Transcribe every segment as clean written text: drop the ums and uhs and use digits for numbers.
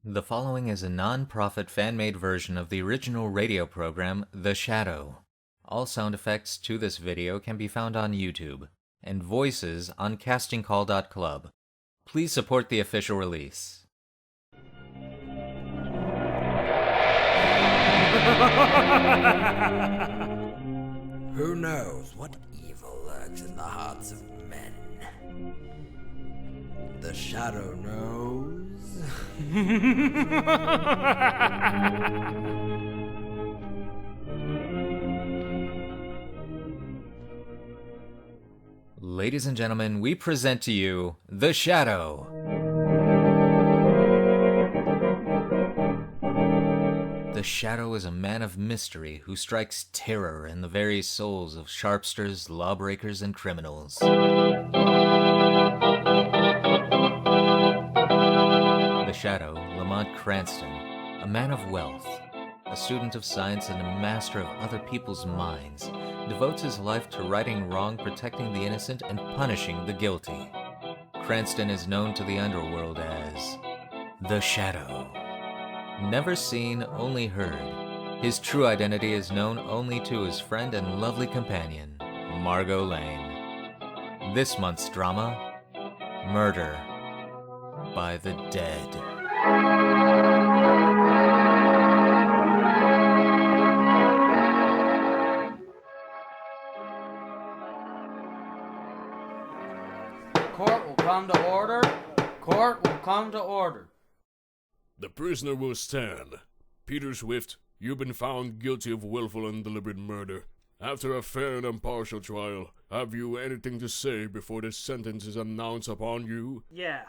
The following is a non-profit fan-made version of the original radio program, The Shadow. All sound effects to this video can be found on YouTube, and voices on castingcall.club. Please support the official release. Who knows what evil lurks in the hearts of men? The Shadow knows. Ladies and gentlemen, we present to you The Shadow. The Shadow is a man of mystery who strikes terror in the very souls of sharpsters, lawbreakers, and criminals. The Shadow, Lamont Cranston, a man of wealth, a student of science and a master of other people's minds, devotes his life to righting wrong, protecting the innocent, and punishing the guilty. Cranston is known to the underworld as The Shadow. Never seen, only heard, his true identity is known only to his friend and lovely companion, Margot Lane. This month's drama, Murder by the Dead. Court will come to order. Court will come to order. The prisoner will stand. Peter Swift, you've been found guilty of willful and deliberate murder. After a fair and impartial trial, have you anything to say before the sentence is announced upon you? Yeah,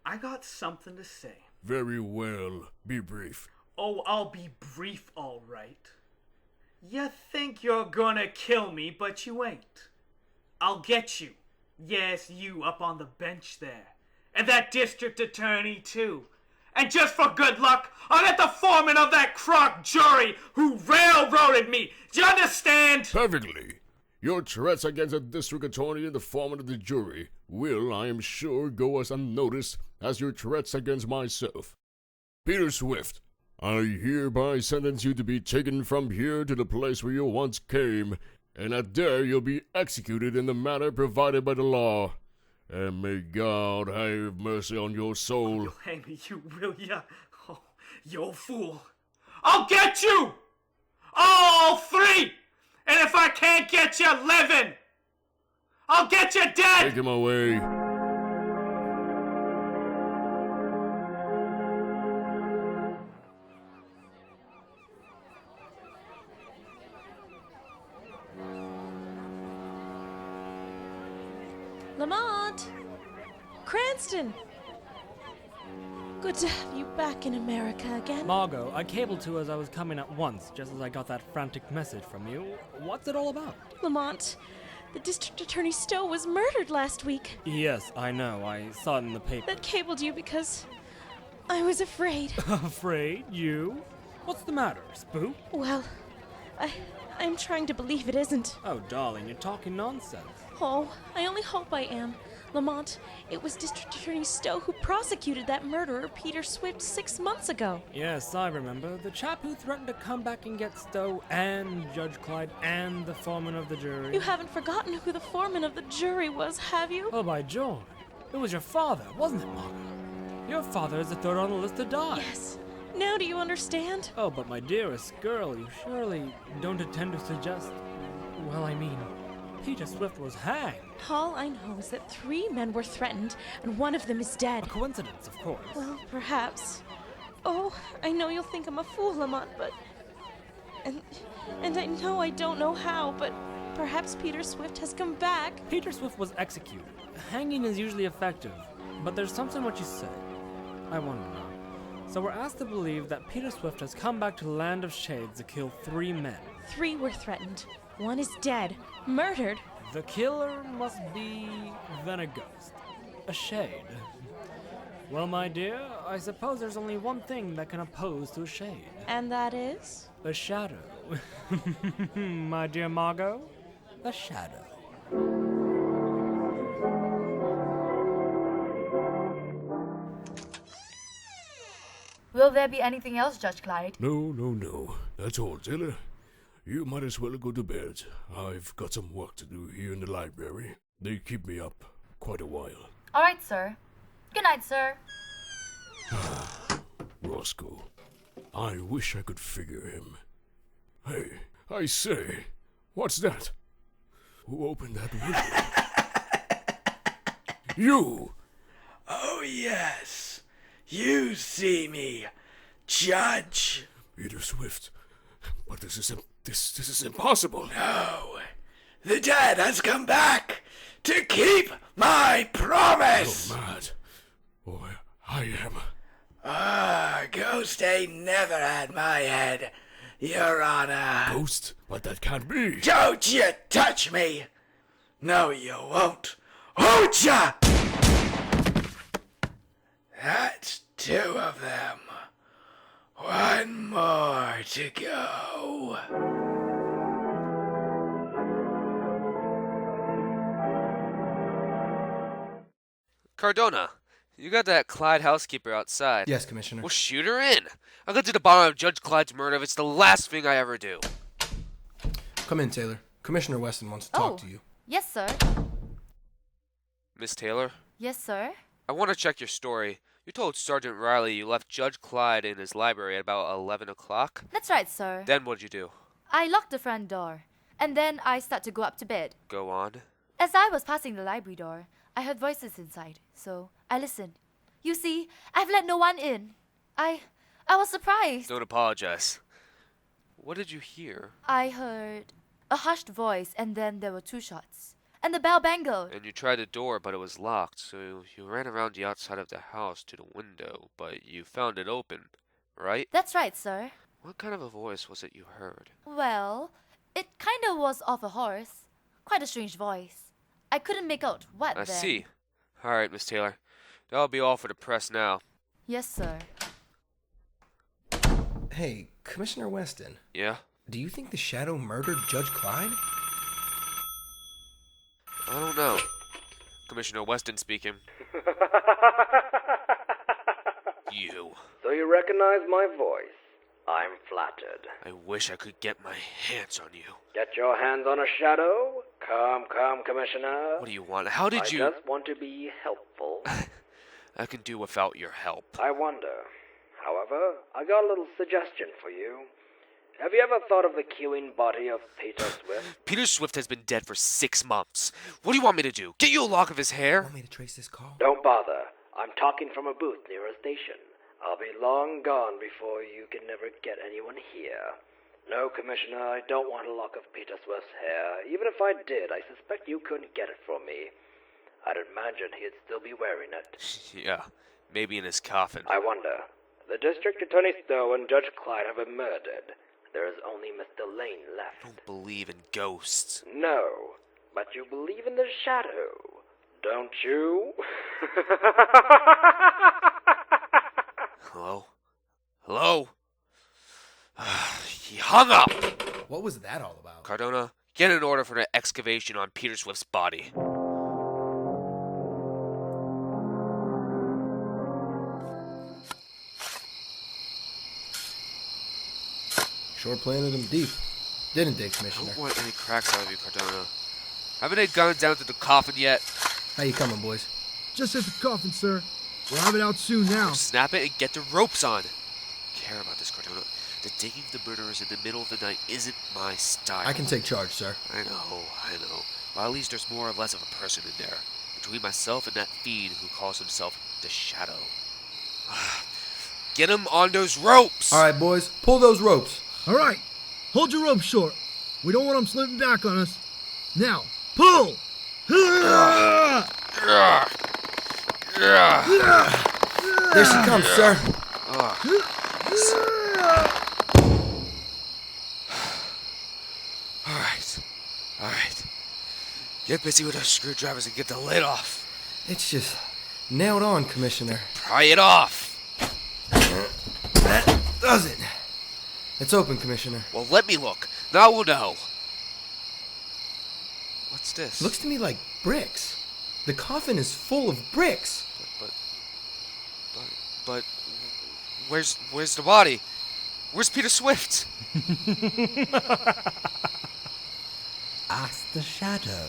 I got something to say. Very well. Be brief. Oh, I'll be brief, all right. You think you're gonna kill me, but you ain't. I'll get you. Yes, you up on the bench there. And that district attorney, too. And just for good luck, I'll get the foreman of that crock jury who railroaded me. Do you understand? Perfectly. Your threats against the district attorney and the foreman of the jury will, I am sure, go as unnoticed as your threats against myself. Peter Swift, I hereby sentence you to be taken from here to the place where you once came, and that there you'll be executed in the manner provided by the law. And may God have mercy on your soul. You'll hang me, you will ya? Oh, you old fool. I'll get you! All three! And if I can't get you living, I'll get you dead! Take him away. Lamont! Cranston! Good to have you back in America again. Margot, I cabled to as I was coming at once, just as I got that frantic message from you. What's it all about? Lamont, the District Attorney Stowe was murdered last week. Yes, I know. I saw it in the paper. That cabled you because I was afraid. Afraid? You? What's the matter? Spook? Well, I'm trying to believe it isn't. Oh, darling, you're talking nonsense. Oh, I only hope I am. Lamont, it was District Attorney Stowe who prosecuted that murderer, Peter Swift, 6 months ago. Yes, I remember. The chap who threatened to come back and get Stowe and Judge Clyde and the foreman of the jury. You haven't forgotten who the foreman of the jury was, have you? Oh, by George. It was your father, wasn't it, Margot? Your father is the third on the list to die. Yes. Now do you understand? Oh, but my dearest girl, you surely don't intend to suggest... Well, I mean, Peter Swift was hanged. All I know is that 3 men were threatened, and one of them is dead. A coincidence, of course. Well, perhaps. Oh, I know you'll think I'm a fool, Lamont, but... And I know I don't know how, but perhaps Peter Swift has come back. Peter Swift was executed. Hanging is usually effective, but there's something what you say. I want to know. So we're asked to believe that Peter Swift has come back to the Land of Shades to kill 3 men. 3 were threatened. 1 is dead. Murdered. The killer must be then a ghost. A shade. Well, my dear, I suppose there's only one thing that can oppose to a shade. And that is? A shadow. My dear Margot, a shadow. Will there be anything else, Judge Clyde? No. That's all, Taylor. You might as well go to bed. I've got some work to do here in the library. They keep me up quite a while. All right, sir. Good night, sir. Roscoe. I wish I could figure him. Hey, I say, what's that? Who opened that window? You! Oh, yes. You see me, Judge. Peter Swift. But this is impossible. No. The dead has come back to keep my promise. You're mad. Or I am. Ghost ain't never had my head, Your Honor. Ghost? But that can't be. Don't you touch me. No, you won't. Won't ya? That's 2 of them. 1 more to go. Cardona, you got that Clyde housekeeper outside. Yes, Commissioner. Well, shoot her in. I'll get to the bottom of Judge Clyde's murder if it's the last thing I ever do. Come in, Taylor. Commissioner Weston wants to talk to you. Yes, sir. Miss Taylor, Yes, sir. I want to check your story. You told Sergeant Riley you left Judge Clyde in his library at about 11 o'clock. That's right, sir. Then what'd you do? I locked the front door, and then I start to go up to bed. Go on. As I was passing the library door, I heard voices inside, so I listened. You see, I've let no one in. I was surprised. Don't apologize. What did you hear? I heard a hushed voice, and then there were 2 shots. And the bell bangled. And you tried the door, but it was locked, so you ran around the outside of the house to the window, but you found it open, right? That's right, sir. What kind of a voice was it you heard? Well, it kind of was of a horse. Quite a strange voice. I couldn't make out what I then. see. All right, Miss Taylor. That'll be all for the press now. Yes, sir. Hey, Commissioner Weston. Yeah? Do you think the Shadow murdered Judge Clyde? I don't know. Commissioner Weston speaking. You. So you recognize my voice? I'm flattered. I wish I could get my hands on you. Get your hands on a shadow? Come, Commissioner. What do you want? How did you... I just want to be helpful. I can do without your help. I wonder. However, I got a little suggestion for you. Have you ever thought of the queuing body of Peter Swift? Peter Swift has been dead for 6 months. What do you want me to do? Get you a lock of his hair? Want me to trace this call? Don't bother. I'm talking from a booth near a station. I'll be long gone before you can ever get anyone here. No, Commissioner, I don't want a lock of Peter Swift's hair. Even if I did, I suspect you couldn't get it from me. I'd imagine he'd still be wearing it. Yeah, maybe in his coffin. I wonder. The District Attorney Stowe and Judge Clyde have been murdered. There is only Mr. Lane left. I don't believe in ghosts. No, but you believe in the shadow, don't you? Hello? Hello? He hung up! What was that all about? Cardona, get an order for an excavation on Peter Swift's body. Sure planted him deep. Didn't they, I Commissioner? don't want any cracks out of you, Cardona. Haven't they gone down to the coffin yet? How you coming, boys? Just at the coffin, sir. We'll have it out soon now. Snap it and get the ropes on. Care about this, Cardona. The digging the murderers in the middle of the night isn't my style. I can take charge, sir. I know. Well, at least there's more or less of a person in there. Between myself and that fiend who calls himself the Shadow. Get him on those ropes! All right, boys. Pull those ropes. All right. Hold your rope short. We don't want them slipping back on us. Now, pull! There she comes, sir. All right. Get busy with those screwdrivers and get the lid off. It's just nailed on, Commissioner. Pry it off. That does it. It's open, Commissioner. Well, let me look. Now we'll know. What's this? Looks to me like bricks. The coffin is full of bricks. But Where's the body? Where's Peter Swift? Ask the shadow.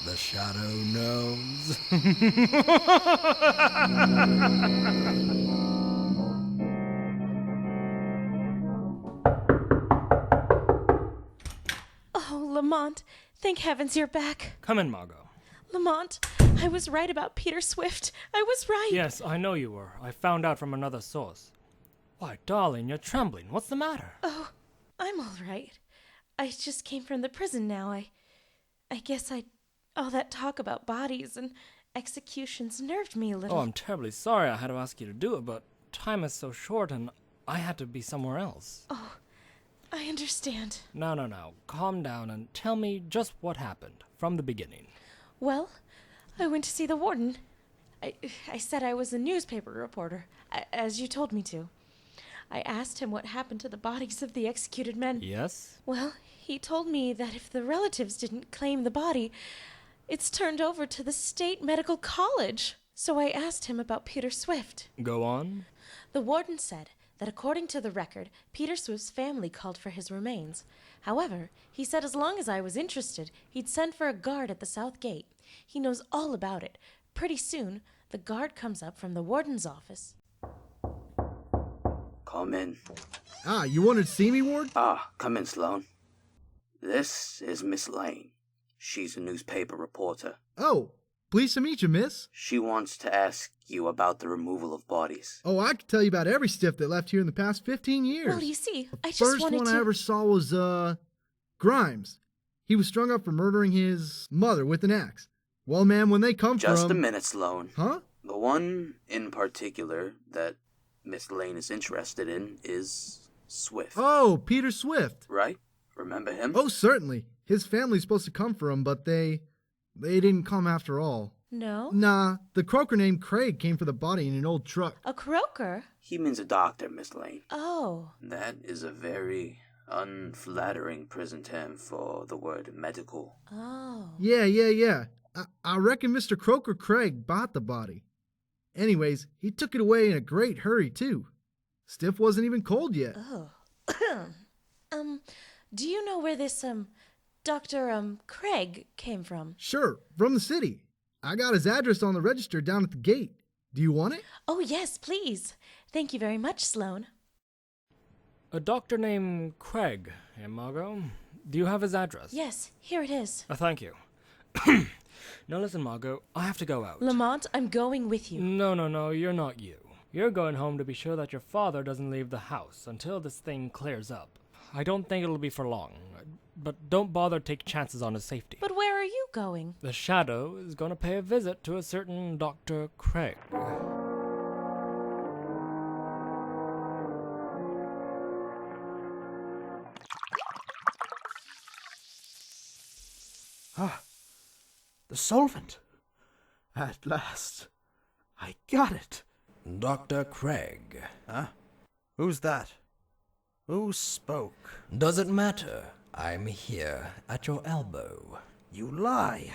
The shadow knows. Oh, Lamont, thank heavens you're back. Come in, Margot. Lamont, I was right about Peter Swift. I was right. Yes, I know you were. I found out from another source. Why, darling, you're trembling. What's the matter? Oh, I'm all right. I just came from the prison now. I guess all that talk about bodies and executions nerved me a little. Oh, I'm terribly sorry I had to ask you to do it, but time is so short and I had to be somewhere else. Oh, I understand. No. Calm down and tell me just what happened from the beginning. Well, I went to see the warden. I said I was a newspaper reporter, as you told me to. I asked him what happened to the bodies of the executed men. Yes? Well, he told me that if the relatives didn't claim the body, it's turned over to the State Medical College. So I asked him about Peter Swift. Go on. The warden said that according to the record, Peter Swift's family called for his remains. However, he said as long as I was interested, he'd send for a guard at the south gate. He knows all about it. Pretty soon, the guard comes up from the warden's office. Come in. Ah, you wanted to see me, Ward? Come in, Sloan. This is Miss Lane. She's a newspaper reporter. Oh, pleased to meet you, miss. She wants to ask you about the removal of bodies. Oh, I could tell you about every stiff that left here in the past 15 years. Well, you see, I just First wanted one to... I ever saw was, Grimes. He was strung up for murdering his mother with an axe. Well, ma'am, when they come Just from... a minute, Sloan. Huh? The one in particular that Miss Lane is interested in is Swift. Oh, Peter Swift. Right? Remember him? Oh, certainly. His family's supposed to come for him, but they didn't come after all. No? Nah, the croaker named Craig came for the body in an old truck. A croaker? He means a doctor, Miss Lane. Oh. That is a very unflattering prison term for the word medical. Oh. Yeah. I reckon Mr. Croaker Craig bought the body. Anyways, he took it away in a great hurry, too. Stiff wasn't even cold yet. Oh. Do you know where this, Dr. Craig came from? Sure, from the city. I got his address on the register down at the gate. Do you want it? Oh, yes, please. Thank you very much, Sloan. A doctor named Craig, Margot? Do you have his address? Yes, here it is. Thank you. Now listen, Margot, I have to go out. Lamont, I'm going with you. No, you're not you. You're going home to be sure that your father doesn't leave the house until this thing clears up. I don't think it'll be for long, but don't bother to take chances on his safety. But where are you going? The Shadow is going to pay a visit to a certain Dr. Craig. The solvent. At last. I got it. Dr. Craig. Huh? Who's that? Who spoke? Doesn't matter. I'm here at your elbow. You lie.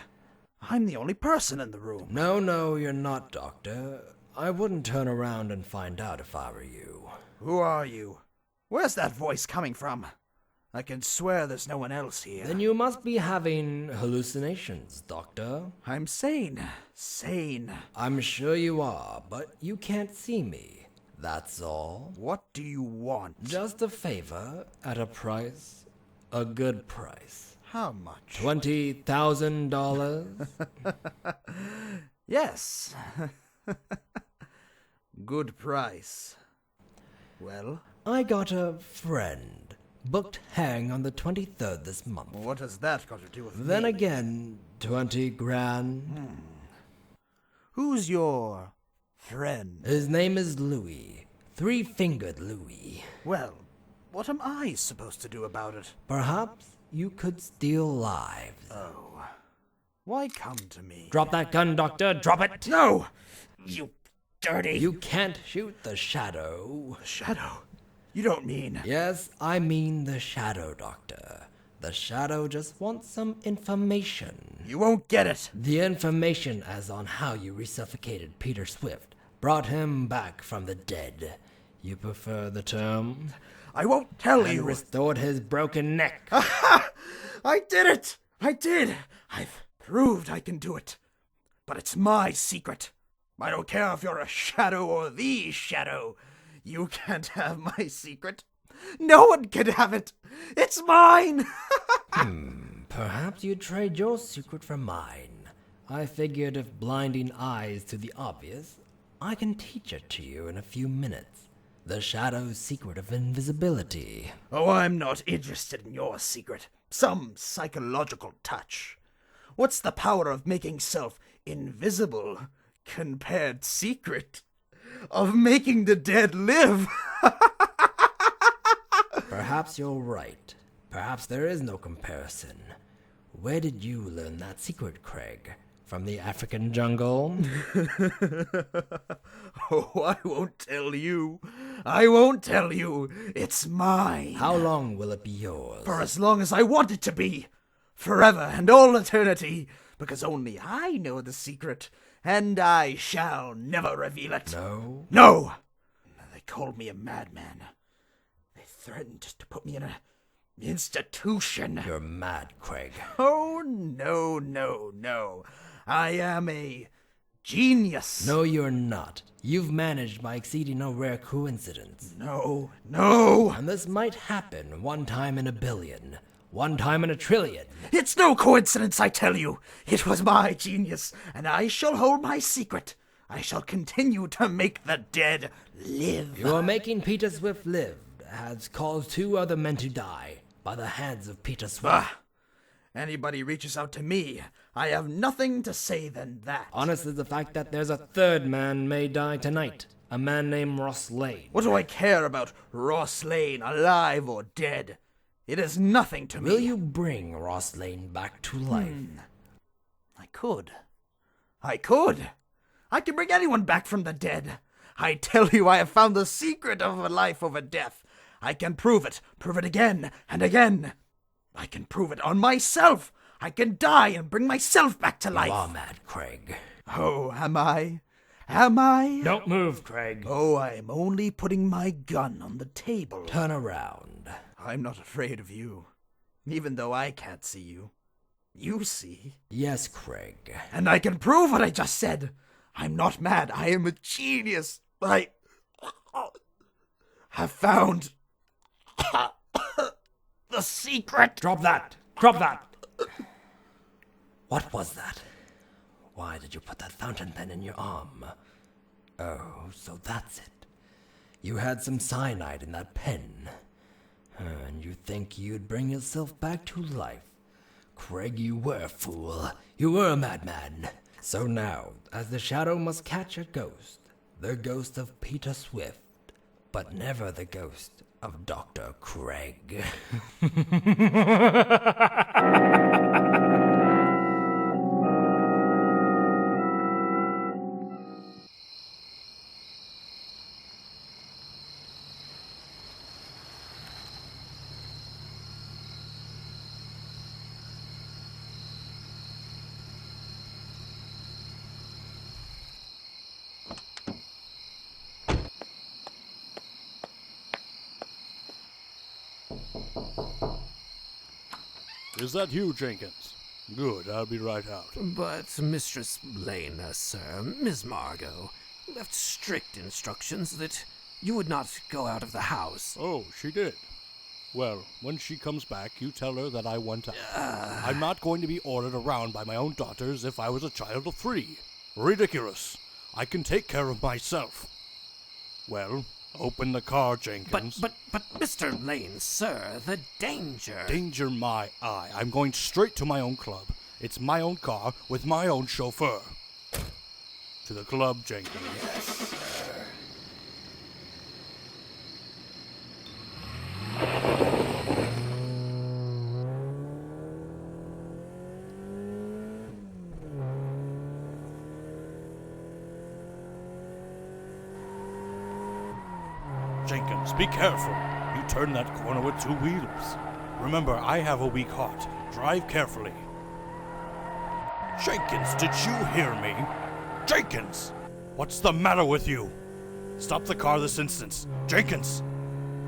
I'm the only person in the room. No, you're not, Doctor. I wouldn't turn around and find out if I were you. Who are you? Where's that voice coming from? I can swear there's no one else here. Then you must be having hallucinations, Doctor. I'm sane. Sane. I'm sure you are, but you can't see me. That's all. What do you want? Just a favor at a price. A good price. How much? $20,000? Yes. Good price. Well? I got a friend. Booked hang on the 23rd this month. What has that got to do with Then me? again, 20 grand. Who's your friend? His name is Louis. Three-fingered Louis. Well, what am I supposed to do about it? Perhaps you could steal lives. Oh. Why come to me? Drop that gun, Doctor. Drop it. No! You dirty... You can't shoot the Shadow. The Shadow? You don't mean... Yes, I mean the Shadow, Doctor. The Shadow just wants some information. You won't get it. The information as on how you resuscitated Peter Swift, brought him back from the dead. You prefer the term? I won't tell and you. restored his broken neck. I did it! I did! I've proved I can do it. But it's my secret. I don't care if you're a shadow or the shadow. You can't have my secret. No one can have it. It's mine! Perhaps you'd trade your secret for mine. I figured if blinding eyes to the obvious, I can teach it to you in a few minutes. The shadow's secret of invisibility. Oh, I'm not interested in your secret. Some psychological touch. What's the power of making self invisible compared secret of making the dead live? Perhaps you're right. Perhaps there is no comparison. Where did you learn that secret, Craig? From the African jungle? Oh, I won't tell you. I won't tell you. It's mine. How long will it be yours? For as long as I want it to be. Forever and all eternity. Because only I know the secret. And I shall never reveal it. No? No! They called me a madman. They threatened to put me in an institution. You're mad, Craig. Oh, no. I am a genius. No, you're not. You've managed by exceeding a rare coincidence. No. And this might happen one time in a billion. One time in a trillion. It's no coincidence, I tell you. It was my genius, and I shall hold my secret. I shall continue to make the dead live. You are making Peter Swift live has caused 2 other men to die by the hands of Peter Swift. Anybody reaches out to me, I have nothing to say than that. Honestly, the fact that there's a 3rd man may die tonight. A man named Ross Lane. What do I care about Ross Lane, alive or dead? It is nothing to me. Will you bring Ross Lane back to life? I could. I can bring anyone back from the dead. I tell you, I have found the secret of a life over death. I can prove it again and again. I can prove it on myself. I can die and bring myself back to life. You are mad, Craig. Oh, am I? Am I? Don't move, Craig. Oh, I'm only putting my gun on the table. Turn around. I'm not afraid of you, even though I can't see you. You see. Yes, Craig. And I can prove what I just said. I'm not mad. I am a genius. I have found the secret. Drop that. What was that? Why did you put that fountain pen in your arm? Oh, so that's it. You had some cyanide in that pen. And you think you'd bring yourself back to life. Craig, you were a fool. You were a madman. So now, as the shadow must catch a ghost, the ghost of Peter Swift, but never the ghost of Dr. Craig. Is that you, Jenkins? Good, I'll be right out. But Mistress Lane, sir, Miss Margot, left strict instructions that you would not go out of the house. Oh, she did. Well, when she comes back, you tell her that I went out. I'm not going to be ordered around by my own daughters if I was a child of 3. Ridiculous. I can take care of myself. Well, open the car, Jenkins. But, Mr. Lane, sir, the danger. Danger my eye. I'm going straight to my own club. It's my own car with my own chauffeur. To the club, Jenkins. Yes, sir. Jenkins, be careful. You turn that corner with 2 wheels. Remember, I have a weak heart. Drive carefully. Jenkins, did you hear me? Jenkins! What's the matter with you? Stop the car this instant. Jenkins!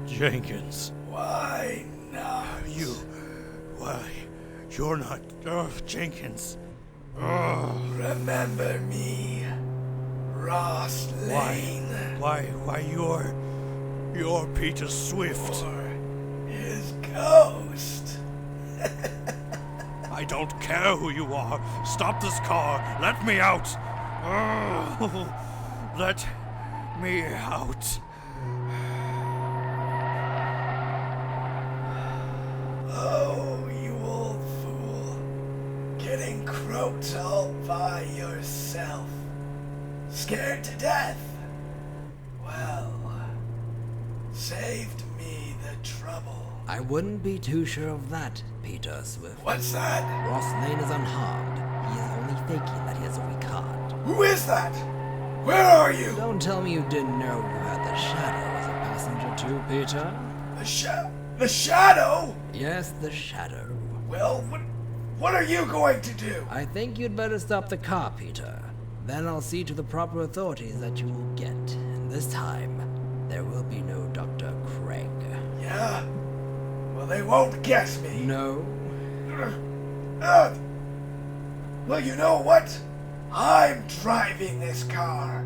Jenkins. Why not? Why? You're not... Jenkins. Remember me, Ross Lane. Why you're Peter Swift. Or his ghost. I don't care who you are. Stop this car. Let me out. Let me out. Oh, you old fool. Getting croaked all by yourself. Scared to death. Well, saved me the trouble. I wouldn't be too sure of that, Peter Swift. What's that? Ross Lane is unharmed. He is only faking that he has a weak heart. Who is that? Where are you? Don't tell me you didn't know you had the Shadow as a passenger too, Peter. The Shadow? Yes, the Shadow. Well, what are you going to do? I think you'd better stop the car, Peter. Then I'll see to the proper authorities that you will get. And this time, there will be no Dr. Craig. Yeah? Well, they won't get me. No. Well, you know what? I'm driving this car.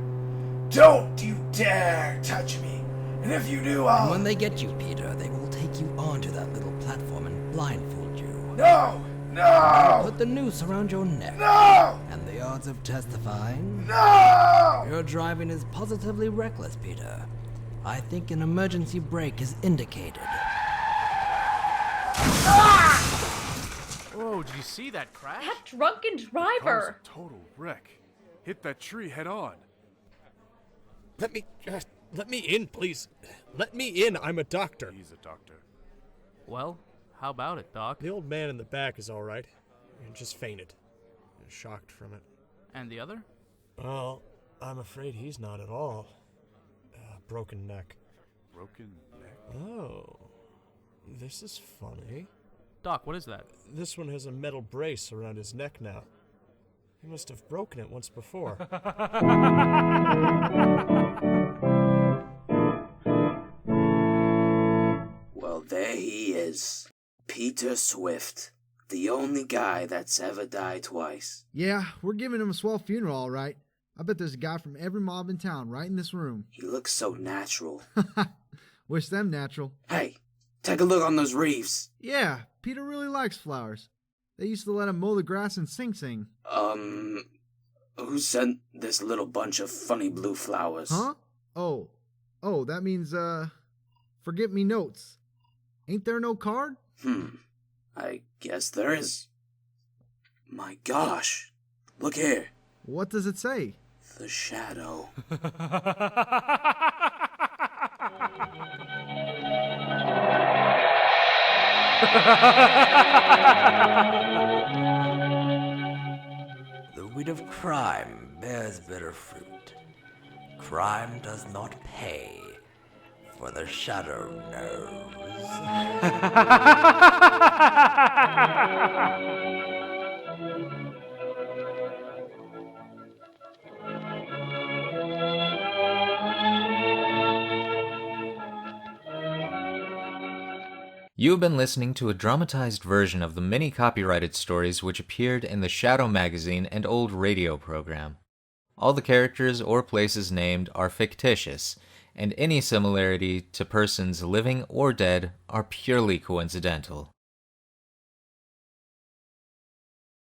Don't you dare touch me. And if you do, I'll... And when they get you, Peter, they will take you onto that little platform and blindfold you. No! They'll put the noose around your neck. No! And the odds of testifying? No! Your driving is positively reckless, Peter. I think an emergency brake is indicated. Whoa, did you see that crash? That drunken driver! Car's a total wreck. Hit that tree head on. Let me in, please. Let me in. I'm a doctor. He's a doctor. Well, how about it, Doc? The old man in the back is all right. He just fainted. Shocked from it. And the other? Well, I'm afraid he's not at all. Broken neck. Broken neck? Oh. This is funny. Doc, what is that? This one has a metal brace around his neck now. He must have broken it once before. Well, there he is. Peter Swift. The only guy that's ever died twice. Yeah, we're giving him a swell funeral, all right. I bet there's a guy from every mob in town right in this room. He looks so natural. Wish them natural. Hey, take a look on those reefs. Yeah, Peter really likes flowers. They used to let him mow the grass and sing. Who sent this little bunch of funny blue flowers? Huh? Oh, that means, forget-me-notes. Ain't there no card? I guess there is. My gosh, look here. What does it say? The Shadow. The weed of crime bears bitter fruit. Crime does not pay, for the Shadow knows. You have been listening to a dramatized version of the many copyrighted stories which appeared in the Shadow magazine and old radio program. All the characters or places named are fictitious, and any similarity to persons living or dead are purely coincidental.